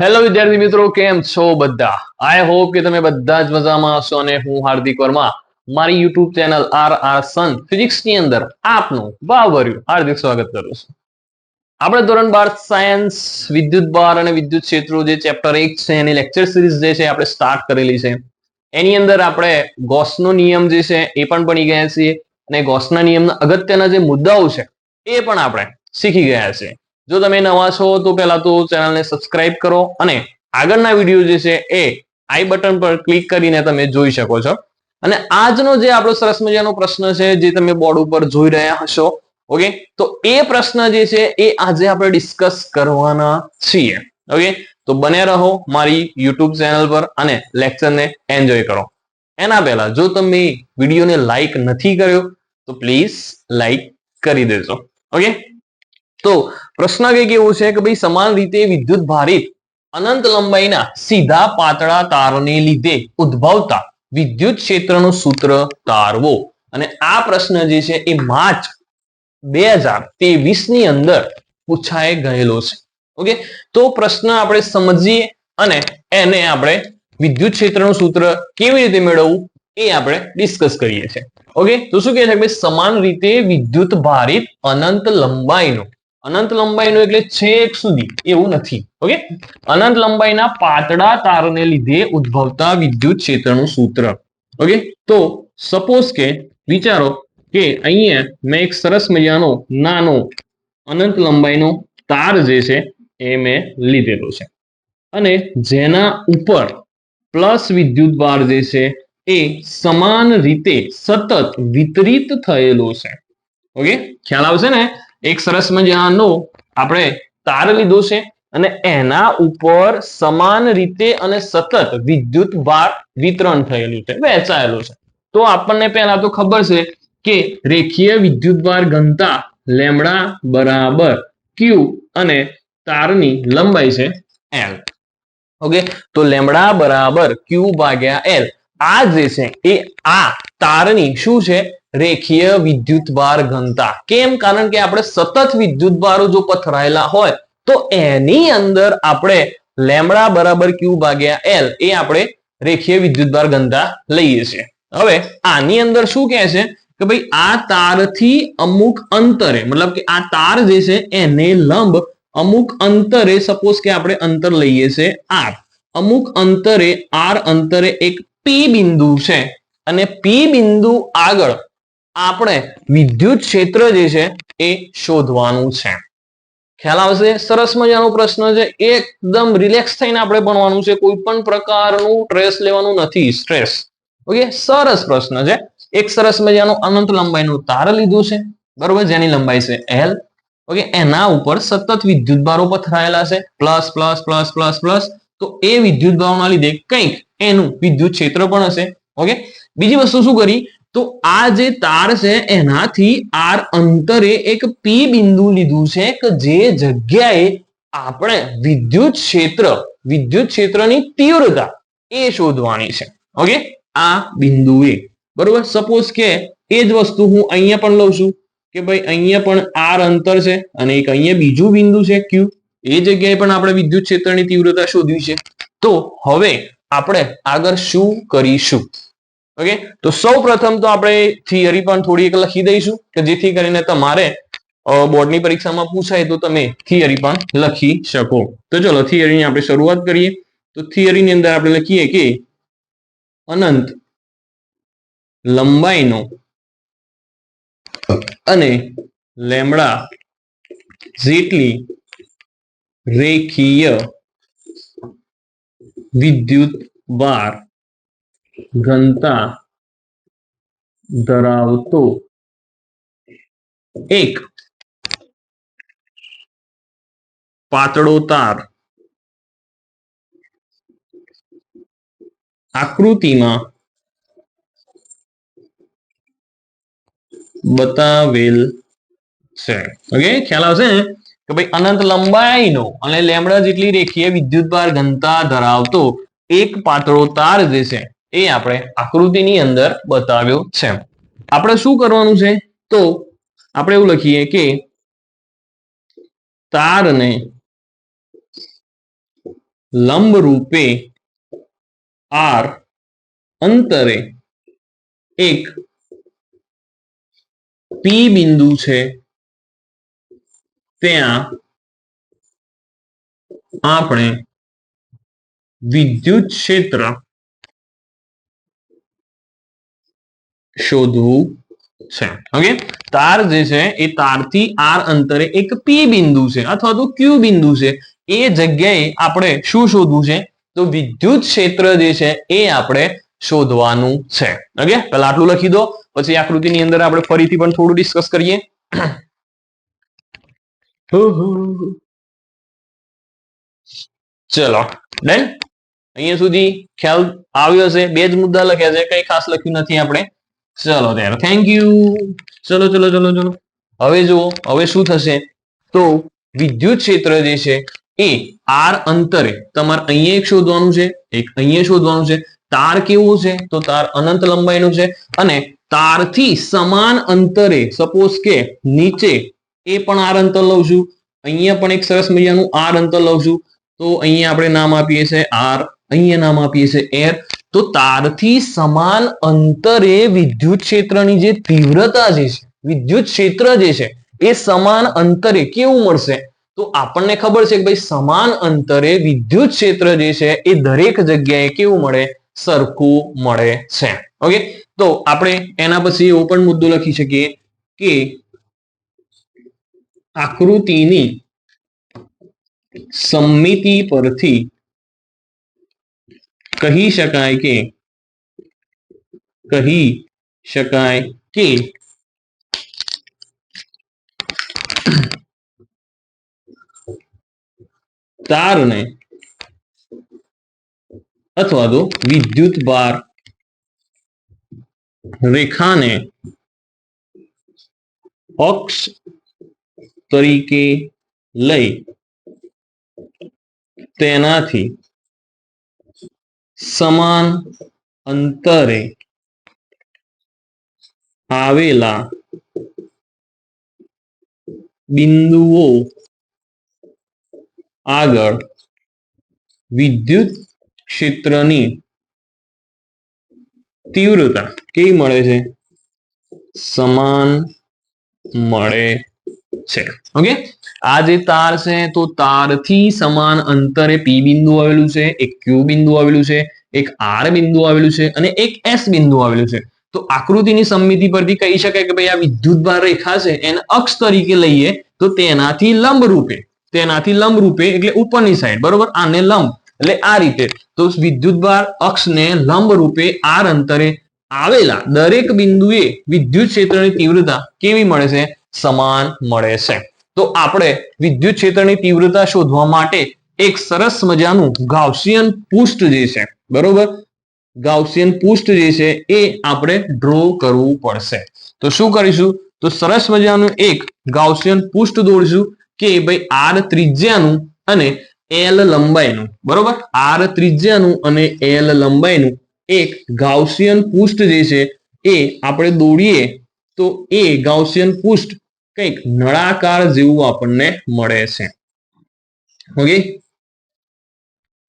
Hello વિદ્યાર્થી મિત્રો, કેમ છો બધા? આઈ હોપ કે તમે બધા જ મજામાં હશો અને હું હાર્દિક વર્મા મારી YouTube channel R sun physics ની અંદર આપનું ભાવભર્યું હાર્દિક સ્વાગત કરું છું. આપણે ધોરણ 12 સાયન્સ વિદ્યુત ભાર અને વિદ્યુત ક્ષેત્રો જે ચેપ્ટર 1 છે એની લેક્ચર સિરીઝ જે છે આપણે સ્ટાર્ટ કરેલી છે. એની અંદર આપણે ગોસનો નિયમ જે છે એ પણ ભણી ગયા છીએ અને ગોસના નિયમના અગત્યના જે મુદ્દાઓ છે એ પણ આપણે શીખી ગયા છીએ. જો તમે નવા છો તો પહેલા તો ચેનલને સબસ્ક્રાઇબ કરો અને આગળના વિડીયો જે છે એ આઈ બટન પર ક્લિક કરીને તમે જોઈ શકો છો. અને આજનો જે આપણો સરસ મજાનો પ્રશ્ન છે જે તમે બોર્ડ ઉપર જોઈ રહ્યા હશો, ઓકે, તો એ પ્રશ્ન જે છે એ આજે આપણે ડિસ્કસ કરવાના છીએ. ઓકે, તો બને રહો મારી યુટ્યુબ ચેનલ પર અને લેક્ચરને એન્જોય કરો. એના પહેલા જો તમે વિડીયોને લાઈક નથી કર્યો તો પ્લીઝ લાઈક કરી દેજો. ઓકે, તો પ્રશ્ન કંઈક એવો છે કે ભાઈ સમાન રીતે વિદ્યુત ભારિત અનંત લંબાઈના સીધા પાતળા તારને લીધે ઉદ્ભવતા વિદ્યુત ક્ષેત્રનું સૂત્ર તારવો. અને આ પ્રશ્ન જે છે એ માર્ચ 2023 ની અંદર પૂછાઈ ગયેલો છે. ઓકે, તો પ્રશ્ન આપણે સમજીએ અને એને આપણે વિદ્યુત ક્ષેત્રનું સૂત્ર કેવી રીતે મેળવવું એ આપણે ડિસ્કસ કરીએ છીએ. ઓકે, તો શું કહે છે કે સમાન રીતે વિદ્યુત ભારિત અનંત લંબાઈનું, અનંત લંબાઈનું એટલે છેક સુધી એવું નથી. ઓકે, અનંત લંબાઈના પાતળા તારને લીધે ઉદ્ભવતા વિદ્યુત ક્ષેત્રનું સૂત્ર. ઓકે, તો સપોઝ કે વિચારો કે અહીંયા મેં એક સરસ મજાનો નાનો અનંત લંબાઈનો તાર જે છે એ મેં લીધેલો છે અને જેના ઉપર પ્લસ વિદ્યુત ભાર જે છે એ સમાન રીતે સતત વિતરિત થયેલો છે. ઓકે, ખ્યાલ આવશે ને? એક સરસ મજાનો આપણે તાર લીધો છે અને એના ઉપર સમાન રીતે અને સતત વિદ્યુત ભાર વિતરણ થયેલું છે, વહેંચાયેલું છે. તો આપણને પહેલા તો ખબર છે કે રેખીય વિદ્યુત ભાર ઘનતા લેમડા બરાબર ક્યુ અને તારની લંબાઈ છે એલ. ઓકે, તો લેમડા બરાબર ક્યુ ભાગ્યા એલ. આ જે છે એ આ તારની શું છે? રેખીય વિદ્યુત ભાર ઘનતા. કેમ? કારણ કે આપણે સતત વિદ્યુત ભારો જો પથરાયેલા હોય તો એની અંદર આપણે લેમડા બરાબર ક્યુ ભાગ્યા એલ એ આપણે રેખીય વિદ્યુત ભાર ઘનતા લઈએ છીએ. હવે આની અંદર શું કહે છે કે ભાઈ આ તારથી અમુક અંતરે, મતલબ કે આ તાર જે છે એને લંબ અમુક અંતરે, સપોઝ કે આપણે અંતર લઈએ છીએ આર, અમુક અંતરે આર અંતરે એક પી બિંદુ છે અને પી બિંદુ આગળ આપણે વિદ્યુત ક્ષેત્ર જે છે એ શોધવાનું છે. ખ્યાલ આવશે? સરસ મજાનો પ્રશ્ન છે, એકદમ રિલેક્સ થઈને આપણે ભણવાનું છે, કોઈ પણ પ્રકારનું સ્ટ્રેસ લેવાનું નથી. સ્ટ્રેસ. ઓકે, સરસ પ્રશ્ન છે. એક સરસ મજાનો અનંત લંબાઈનું તાર લીધું છે, બરોબર, જેની લંબાઈ છે એલ. ઓકે, એના ઉપર સતત વિદ્યુત ભારો પથરાયેલા છે, plus plus plus plus plus. તો એ વિદ્યુત ભારોના લીધે કંઈક એનું વિદ્યુત ક્ષેત્ર પણ હશે. ઓકે, બીજી વસ્તુ શું કરી, તો આ જે તાર છે એનાથી આર અંતરે એક પી બિંદુ લીધું છે કે જે જગ્યાએ આપણે વિદ્યુત ક્ષેત્રની તીવ્રતા એ શોધવાની છે. ઓકે, આ બિંદુએ, બરોબર. સપોઝ કે એ જ વસ્તુ હું અહીંયા પણ લઉં છું કે ભાઈ અહીંયા પણ આર અંતર છે અને એક અહીંયા બીજું બિંદુ છે ક્યુ. એ જગ્યાએ પણ આપણે વિદ્યુત ક્ષેત્રની તીવ્રતા શોધવી છે. તો હવે આપણે આગળ શું કરીશું? ઓકે, તો સૌ પ્રથમ તો આપણે થિયરી પણ થોડી એક લખી દઈશું કે જેથી કરીને તમારે બોર્ડની પરીક્ષામાં પૂછાય તો તમે થિયરી પણ લખી શકો. તો ચલો થિયરીની આપણે શરૂઆત કરીએ. તો થિયરીની અંદર આપણે લખીએ કે અનંત લંબાઈનો અને લેમડા જેટલી રેખીય વિદ્યુત ભાર ઘનતા ધરાવતો એક પાતળો તાર આકૃતિમાં બતાવેલ છે. ઓકે, ખ્યાલ આવશે ને કે ભાઈ અનંત લંબાઈનો અને લેમડા જેટલી રેખીય વિદ્યુત ભાર ઘનતા ધરાવતો એક પાતળો તાર જે છે એ આપણે આકૃતિની અંદર બતાવ્યો છે. આપણે શું કરવાનું છે? તો આપણે એવું લખીએ કે તારને લંબ રૂપે આર અંતરે એક પી બિંદુ છે ત્યાં આપણે વિદ્યુત ક્ષેત્ર શોધવું છે. ઓકે, તાર જે છે એ તારથી આર અંતરે એક પી બિંદુ છે અથવા તો ક્યુ બિંદુ છે. એ જગ્યાએ આપણે શું શોધવું છે? તો વિદ્યુત ક્ષેત્ર જે છે એ આપણે શોધવાનું છે. ઓકે, પહેલા આટલું લખી દો, પછી આકૃતિની અંદર આપણે ફરીથી પણ થોડું ડિસ્કસ કરીએ. ચલો ડન. અહીંયા સુધી ખ્યાલ આવ્યો હશે. બે જ મુદ્દા લખ્યા છે, કઈ ખાસ લખ્યું નથી આપણે. ચલો ત્યારે થેન્ક યુ. ચલો ચલો ચલો ચલો. હવે જુઓ, હવે શું થશે? તો વિદ્યુત ક્ષેત્ર જે છે એ આર અંતરે તમારે અહીંયા એક શોધવાનું છે, એક અહીંયા શોધવાનું છે. તાર કેવો છે? તો તાર અનંત લંબાઈનો છે અને તારથી સમાન અંતરે સપોઝ કે નીચે એ પણ આર અંતર લઉં છું, અહીંયા પણ એક સરસ મજાનું આર અંતર લઉં છું. તો અહીંયા આપણે નામ આપીએ છીએ આર, અહીંયા નામ આપીએ છીએ એર. તો તારથી સમાન અંતરે વિદ્યુત ક્ષેત્રની જે તીવ્રતા જે છે, વિદ્યુત ક્ષેત્ર જે છે એ સમાન અંતરે કેવું મળશે? તો આપણને ખબર છે કે ભાઈ સમાન અંતરે વિદ્યુત ક્ષેત્ર જે છે એ દરેક જગ્યાએ કેવું મળે? સરખું મળે છે. ઓકે, તો આપણે એના પછી એવો પણ મુદ્દો લખી શકીએ કે આકૃતિની સમમિતિ પરથી કહી શકાય કે તારને અથવા તો વિદ્યુત ભાર રેખાને અક્ષ તરીકે લઈ તેનાથી સમાન અંતરે આવેલા બિંદુઓ આગળ વિદ્યુત ક્ષેત્રની તીવ્રતા કેવી મળે છે? સમાન મળે છે. ઓકે, આ જે તાર છે તો તારથી સમાન અંતરે પી બિંદુ આવેલું છે, એક ક્યુ બિંદુ આવેલું છે, એક આર બિંદુ આવેલું છે અને એક એસ બિંદુ આવેલું છે. તો આકૃતિની સમમિતિ પરથી કહી શકાય કે ભાઈ આ વિદ્યુતભાર રેખા છે એને અક્ષ તરીકે લઈએ તો તેનાથી લંબ રૂપે એટલે ઉપરની સાઈડ, બરોબર, આને લંબ એટલે આ રીતે. તો વિદ્યુતભાર અક્ષને લંબ રૂપે આર અંતરે આવેલા દરેક બિંદુએ વિદ્યુત ક્ષેત્રની તીવ્રતા કેવી મળે છે? સમાન મળે છે. તો આપણે વિદ્યુત ક્ષેત્રની તીવ્રતા શોધવા માટે એક સરસ મજાનું ગાઉસિયન પૃષ્ઠ જે છે, બરોબર, ગાઉસિયન પૃષ્ઠ જે છે એ આપણે ડ્રો કરવું પડશે. તો શું કરીશું? તો સરસ મજાનું એક ગાઉસિયન પૃષ્ઠ દોરીશું કે ભાઈ આર ત્રિજ્યાનું અને એલ લંબાઈનું, બરોબર, આર ત્રિજ્યાનું અને એલ લંબાઈનું એક ગાઉસિયન પૃષ્ઠ જે છે એ આપણે દોરીએ તો એ ગાઉસિયન પૃષ્ઠ કંઈક નળાકાર જેવું આપણને મળે છે.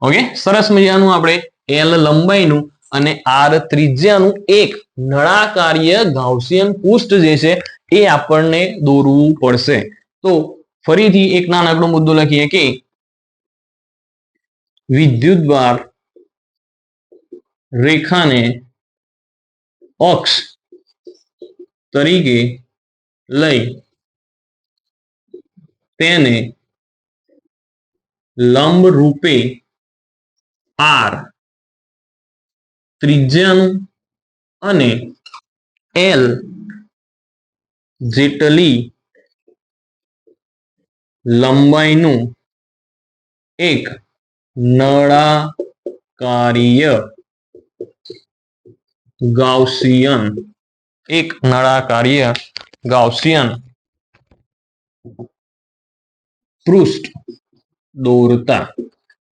ઓકે, સરસ મજાનું આપણે એલ લંબાઈનું અને આર ત્રિજ્યાનું એક નળાકારીય ગાઉસિયન પૃષ્ઠ જે છે એ આપણને દોરવું પડશે. તો ફરીથી એક નાનકડો મુદ્દો લખીએ કે વિદ્યુતભાર રેખાને અક્ષ તરીકે લઈ તેને લંબ રૂપે આર ત્રિજ્યાનું અને એલ જેટલી લંબાઈનું એક નળાકારીય ગાઉસિયન પૃષ્ઠ દોરતા.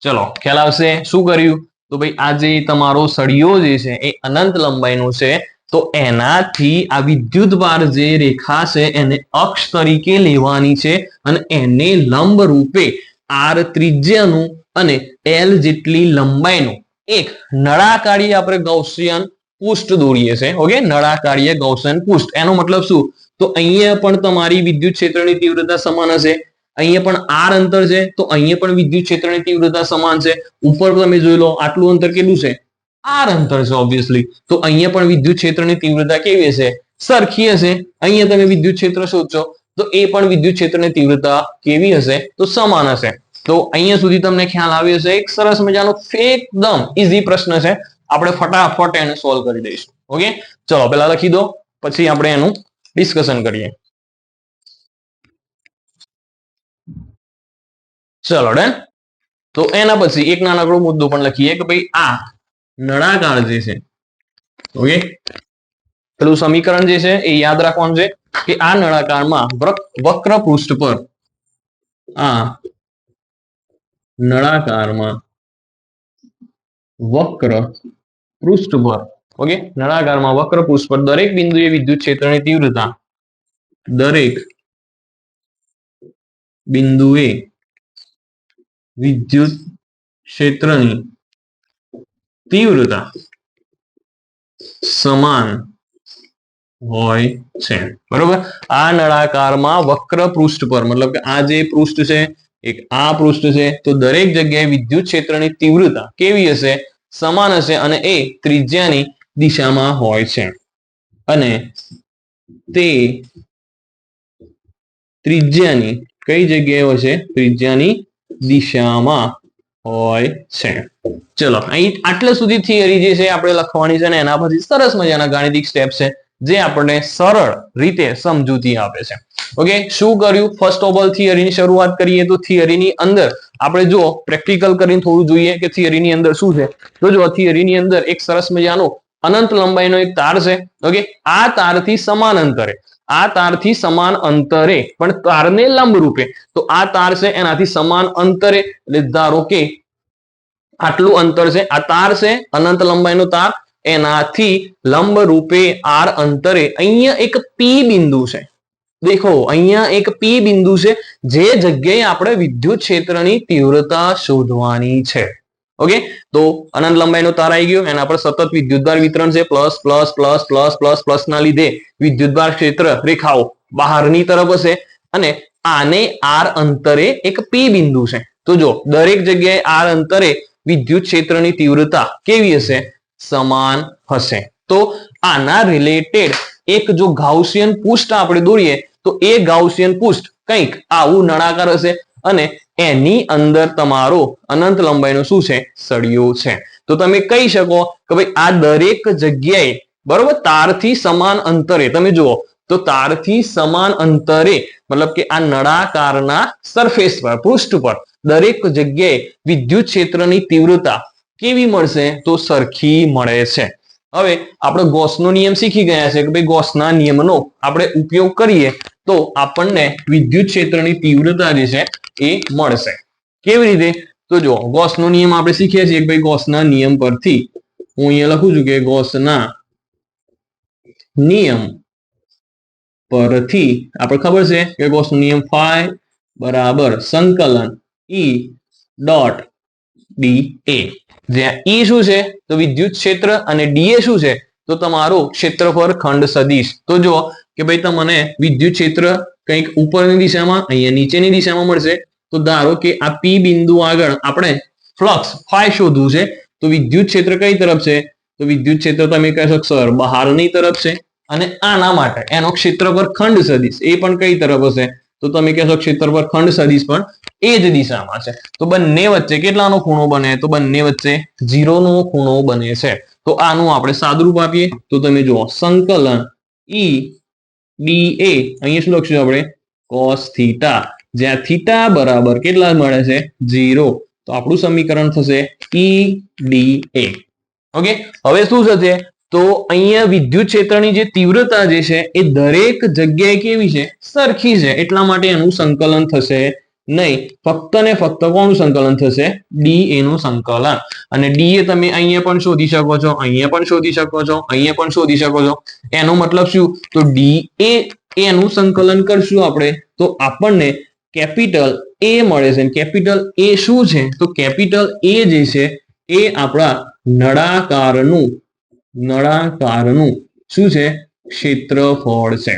ચલો ખ્યાલ આવશે શું કર્યું? તો ભાઈ આ જે તમારો સળિયો જે છે એ અનંત લંબાઈનો છે, તો એનાથી આ વિદ્યુતભાર જે રેખા છે એને અક્ષ તરીકે લેવાની છે અને એને લંબ રૂપે આર ત્રિજ્યાનું અને એલ જેટલી લંબાઈનું એક નળાકારી આપણે ગૌસિયન પૃષ્ઠ દોરીએ છે. ઓકે, નળાકારીય ગૌસિયન પૃષ્ઠ. એનો મતલબ શું? તો અહીંયા પણ તમારી વિદ્યુત ક્ષેત્રની તીવ્રતા સમાન હશે. અહીંયા પણ આર અંતર છે તો અહીંયા પણ વિદ્યુત ક્ષેત્રની તીવ્રતા સમાન છે. ઉપર તમે જોઈ લો આટલું અંતર કેટલું છે? આર અંતર છે ઓબ્વિયસલી. તો અહીંયા પણ વિદ્યુત ક્ષેત્રની તીવ્રતા કેવી હશે? સરખી હશે. અહીંયા તમે વિદ્યુત ક્ષેત્ર શોધશો તો એ પણ વિદ્યુત ક્ષેત્રની તીવ્રતા કેવી હશે? તો સમાન હશે. તો અહીંયા સુધી તમને ખ્યાલ આવ્યો હશે. એક સરસ મજાનો એકદમ ઈઝી પ્રશ્ન છે. આપણે ફટાફટ એને સોલ્વ કરી દઈશું. ઓકે, ચલો પેલા લખી દો, પછી આપણે એનું ડિસ્કશન કરીએ. ચલો ડન. તો એના પછી એક નાનકડો મુદ્દો પણ લખીએ કે ભાઈ આ નળાકાર જે છે, ઓકે, પેલું સમીકરણ જે છે એ યાદ રાખવાનું છે કે આ નળાકારમાં વક્ર પૃષ્ઠ પર આ નળાકારમાં વક્ર પૃષ્ઠ પર, ઓકે, નળાકારમાં વક્ર પૃષ્ઠ પર દરેક બિંદુએ વિદ્યુત ક્ષેત્રની તીવ્રતા, દરેક બિંદુએ વિદ્યુત ક્ષેત્રની તીવ્રતા સમાન હોય છે. બરોબર. આ નળાકારમાં વક્ર પૃષ્ઠ પર, મતલબ કે આ જે પૃષ્ઠ છે એક આ પૃષ્ઠ છે, તો દરેક જગ્યાએ વિદ્યુત ક્ષેત્રની તીવ્રતા કેવી હશે? સમાન હશે. અને એ ત્રિજ્યાની દિશામાં હોય છે. અને તે ત્રિજ્યાની કઈ જગ્યાએ હોય છે? ત્રિજ્યાની દિશામાં હોય છે. ચલો અહીં આટલા સુધી થિયરી જે છે આપણે લખવાની છે, અને એના પછી સરસ મજાના ગાણિતિક સ્ટેપ છે જે આપણને સરળ રીતે સમજૂતી આપે છે. ઓકે, શું કર્યું? ફર્સ્ટ ઓફ ઓલ થિયરીની શરૂઆત કરીએ તો થિયરીની અંદર આપણે જો પ્રેક્ટિકલ કરીને થોડું જોઈએ કે થિયરીની અંદર શું છે. તો જો થિયરીની અંદર એક સરસ મજાનો અનંત લંબાઈનો એક તાર છે. ઓકે, આ તારથી સમાન અંતરે, આ તારથી સમાન અંતરે પણ તારને લંબ રૂપે, તો આ તાર છે એનાથી સમાન અંતરે, એટલે ધારો કે આટલું અંતર છે, આ તાર છે અનંત લંબાઈનો તાર, એનાથી લંબ રૂપે આર અંતરે અહીંયા એક પી બિંદુ છે. દેખો અહીંયા એક પી બિંદુ છે જે જગ્યાએ આપણે વિદ્યુત ક્ષેત્રની તીવ્રતા શોધવાની છે. ઓકે, તો અનંત લંબાઈનો તાર આવી ગયો, એના પર સતત વિદ્યુતભાર વિતરણ છે, plus plus plus plus plus plus ના લીધે વિદ્યુતભાર ક્ષેત્ર રેખાઓ બહારની તરફ હશે. અને આને આર અંતરે એક પી બિંદુ છે. તો જો દરેક જગ્યાએ આર અંતરે વિદ્યુત ક્ષેત્રની તીવ્રતા કેવી હશે? સમાન હશે. તો આના રિલેટેડ એક જો ગાઉસિયન પૃષ્ઠ આપણે દોરીએ તો એ ગાઉસિયન પૃષ્ઠ કંઈક આવું નળાકાર હશે અને એની અંદર તમારો અનંત લંબાઈનો શું છે? સળિયો છે. તો તમે કહી શકો કે ભાઈ આ દરેક જગ્યાએ, બરોબર, તારથી સમાન અંતરે, તમે જુઓ તો તારથી સમાન અંતરે મતલબ કે આ નળાકારના સરફેસ પર, પૃષ્ઠ પર દરેક જગ્યાએ વિદ્યુત ક્ષેત્રની તીવ્રતા કેવી મળશે? તો સરખી મળે છે. હવે આપણે ગોસનો નિયમ શીખી ગયા છે કે ભાઈ ગોસના નિયમનો આપણે ઉપયોગ કરીએ તો આપણને વિદ્યુત ક્ષેત્રની તીવ્રતા જે છે એ મળશે. કેવી રીતે? તો જો ગોસનો નિયમ આપણે શીખીએ છીએ કે ભાઈ ગોસના નિયમ પરથી હું અહીંયા લખું છું કે ગોસના નિયમ પરથી આપણે ખબર છે કે ગોસનો નિયમ ફાઈ બરાબર સંકલન ઈ ડોટ ડી એ, જ્યાં ઈ શું છે? તો વિદ્યુત ક્ષેત્ર, અને ડી એ શું છે? તો તમારું ક્ષેત્રફળ ખંડ સદિશ. તો જો કે ભાઈ તમને વિદ્યુત ક્ષેત્ર કંઈક ઉપરની દિશામાં, અહીંયા નીચેની દિશામાં મળશે. તો ધારો કે આ પી બિંદુ આગળ આપણે ફ્લક્સ ફાઈ શોધવું છે, તો વિદ્યુત ક્ષેત્ર કઈ તરફ છે? તો વિદ્યુત ક્ષેત્ર તમે કહેશો સર બહારની તરફ છે. અને આના માટે એનો ક્ષેત્રફળ ખંડ સદિશ એ પણ કઈ તરફ હશે? તો તમે કહેશો ક્ષેત્રફળ ખંડ સદિશ પણ એ જ દિશામાં છે. તો બંને વચ્ચે કેટલાનો ખૂણો બને? તો બંને વચ્ચે 0 નો ખૂણો બને છે. તો આનું આપણે સાદુરૂપ આપીએ તો તમે જુઓ સંકલન ઈ ડી એ, અહીંયા શું લખશું આપણે? cos થીટા, જ્યાં થીટા બરાબર કેટલા મળે છે? 0. તો આપણું સમીકરણ થશે ઈ ડી એ. ઓકે, હવે શું થશે? તો અહીંયા વિદ્યુત ક્ષેત્રની જે તીવ્રતા જે છે એ દરેક જગ્યાએ કેવી છે? સરખી છે. એટલા માટે એનું સંકલન થશે નહીં. ફક્ત ને ફક્ત કોનું સંકલન થશે? ડી એ નું સંકલન. અને ડી એ તમે અહીંયા પણ શોધી શકો છો, અહીંયા પણ શોધી શકો છો, અહીંયા પણ શોધી શકો છો. એનો મતલબ શું? તો ડી એ એનું સંકલન કરશું આપણે તો આપણને કેપિટલ એ મળે છે. કેપિટલ એ શું છે? તો કેપિટલ એ જે છે એ આપણા નળાકારનું શું છે? ક્ષેત્રફળ છે.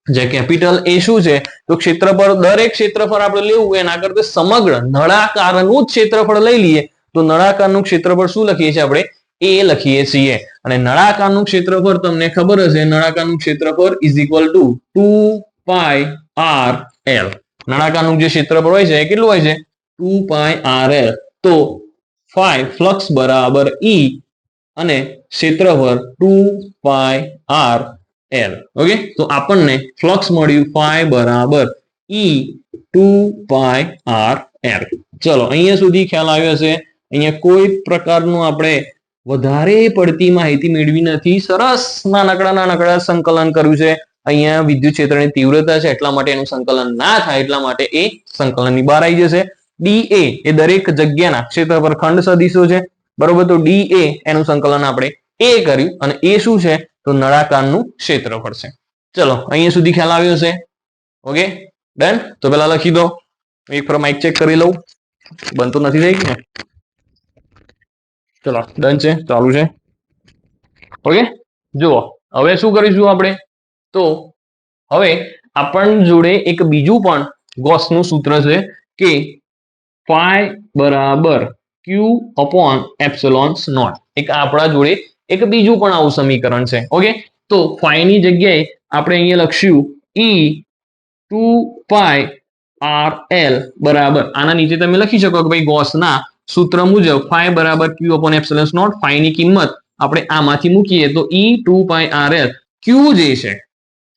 જે કેપિટલ એ શું છે? તો ક્ષેત્રફળ, દરેક ક્ષેત્રફળ આપણે લેવું એના કરતા સમગ્ર નળાકારનું જ ક્ષેત્રફળ લઈ લઈએ તો નળાકારનું ક્ષેત્રફળ શું લખીએ છીએ આપણે? એ લખીએ છીએ. અને નળાકારનું ક્ષેત્રફળ તમને ખબર હશે, નળાકારનું ક્ષેત્રફળ ઇઝ ઇક્વલ ટુ 2πr_l. નળાકારનું જે ક્ષેત્રફળ હોય છે એ કેટલું હોય છે? 2πr_l. તો ફ્લક્સ બરાબર E અને ક્ષેત્રફળ 2πr_l. ઓકે, તો આપણને ફ્લક્સ મળ્યું phi બરાબર E 2πr_l. ચલો અહીંયા સુધી ખ્યાલ આવ્યો હશે. અહીંયા કોઈ પ્રકારનું આપણે વધારે પડતી માહિતી મેળવી નથી. સરસ નાનકડા સંકલન કર્યું છે. અહીંયા વિદ્યુત ક્ષેત્રની તીવ્રતા છે એટલા માટે એનું સંકલન ના થાય એટલા માટે એ સંકલનની બહાર આવી જશે. DA એ દરેક જગ્યાના ક્ષેત્રફળ ખંડ સદિશો છે. બરોબર, તો DA એનું સંકલન આપણે એ કર્યું અને એ શું છે? તો નળાકારનું ક્ષેત્રફળ છે. ચલો અહીંયા સુધી ખ્યાલ આવ્યો છે. Okay, done. તો પેલા લખી દો. એક ફર માઇક ચેક કરી લઉં, બનતું નથી થઈ ગયું ને? ચલો ડન છે, ચાલુ છે. ઓકે, જુઓ હવે શું કરીશું આપણે? તો હવે આપણ જોડે એક બીજું પણ ગોસનું સૂત્ર છે કે phi બરાબર q upon epsilon naught. એક આપણા જોડે એક બીજું પણ આવું સમીકરણ છે. ઓકે, તો phi ની જગ્યાએ આપણે અહીંયા લખશું E 2πr_l બરાબર, આના નીચે તમે લખી શકો કે ભાઈ ગોસના સૂત્ર મુજબ phi બરાબર q upon epsilon naught. phi ની કિંમત આપણે આમાંથી મૂકીએ તો E 2πr_l. q જે છે,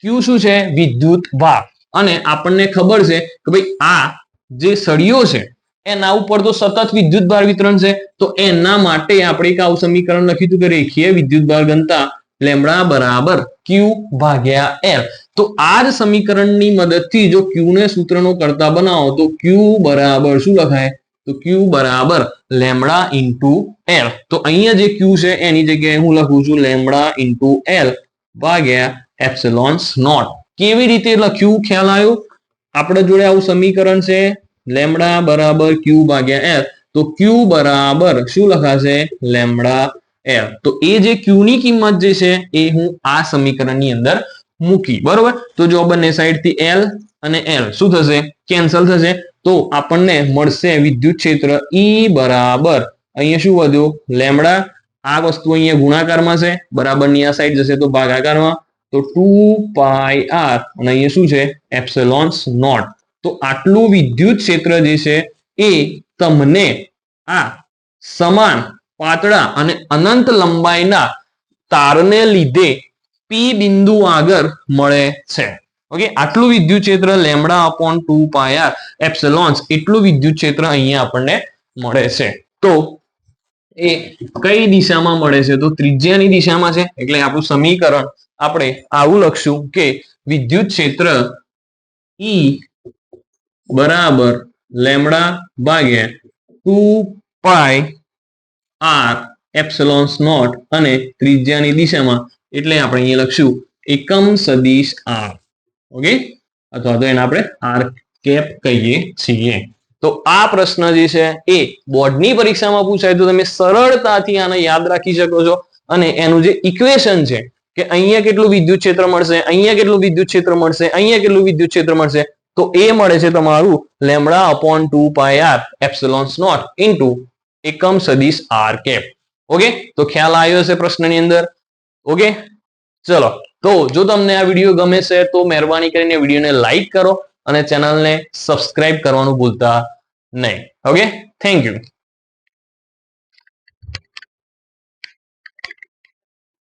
q શું છે? વિદ્યુત ભાર. અને આપણને ખબર છે કે ભાઈ આ જે સળિયો છે એના ઉપર તો સતત વિદ્યુત ભાર વિતરણ છે. તો એના માટે આપણે એક આવું સમીકરણ લખ્યું હતું કે રેખીય વિદ્યુત ભાર ઘનતા લેમ્બડા બરાબર q ભાગ્યા l. તો આ જ સમીકરણની મદદથી જો q ને સૂત્રનો કરતા બનાવો તો q બરાબર શું લખાય? તો q બરાબર લેમ્બડા ઇન્ટુ l. તો અહીંયા જે q છે એની જગ્યાએ હું લખું છું લેમ્બડા ઇન્ટુ l ભાગ્યા એપ્સિલોન નોટ. કેવી રીતે લખ્યું ખ્યાલ આવ્યો? આપણા જોડે આવું સમીકરણ છે લેમ્બડા બરાબર q ભાગ્યા l. તો q બરાબર શું લખાશે? Lambda l. તો એ જે q ની કિંમત જે છે એ હું આ સમીકરણની અંદર મૂકી. બરોબર, તો જો બંને સાઈડથી l અને l શું થશે? કેન્સલ થશે. તો આપણને મળશે વિદ્યુત ક્ષેત્ર E બરાબર અહીંયા શું વધ્યું? લેમ્બડા. આ વસ્તુ અહીંયા ગુણાકારમાં છે, બરાબરની આ સાઈડ જશે તો ભાગાકારમાં. તો 2πr અને અહીંયા શું છે? Epsilon naught. તો આટલું વિદ્યુત ક્ષેત્ર જે છે એ તમને આ સમાન પાતળા અને અનંત લંબાઈના તારને લીધે P બિંદુ આગળ મળે છે. ઓકે, આટલું વિદ્યુત ક્ષેત્ર લેમ્બડા અપોન 2πr એપ્સિલોન, એટલું વિદ્યુત ક્ષેત્ર અહીંયા આપણને મળે છે. તો એ કઈ દિશામાં મળે છે? તો ત્રિજ્યાની દિશામાં છે. એટલે આપણું સમીકરણ આપણે આવું લખશું કે વિદ્યુત ક્ષેત્ર E બરાબર લેમ્બડા ભાગ્યા 2πr એપ્સિલોન નોટ અને ત્રિજ્યાની દિશામાં એટલે આપણે અહીંયા લખશું એકમ સદિશ r. ઓકે, અથવા તો એને આપણે r કેપ કહીએ છીએ. તો આ પ્રશ્ન જે છે એ બોર્ડની પરીક્ષામાં પૂછાય તો તમે સરળતાથી આને યાદ રાખી શકો છો. અને એનું જે ઇક્વેશન છે કે અહીંયા કેટલું વિદ્યુત ક્ષેત્ર મળશે, અહીંયા કેટલું વિદ્યુત ક્ષેત્ર મળશે, અહીંયા કેટલું વિદ્યુત ક્ષેત્ર મળશે, તો એ મળે છે તમારું lambda upon 2πr epsilon naught into એકમ સદિશ r કેપ. ઓકે, તો ખ્યાલ આવ્યો છે પ્રશ્નની અંદર. ઓકે, ચલો તો જો તમને આ વિડીયો ગમે છે તો મહેરબાની કરીને વિડીયોને લાઈક કરો અને ચેનલને સબસ્ક્રાઇબ કરવાનું ભૂલતા નહીં. Okay, thank you.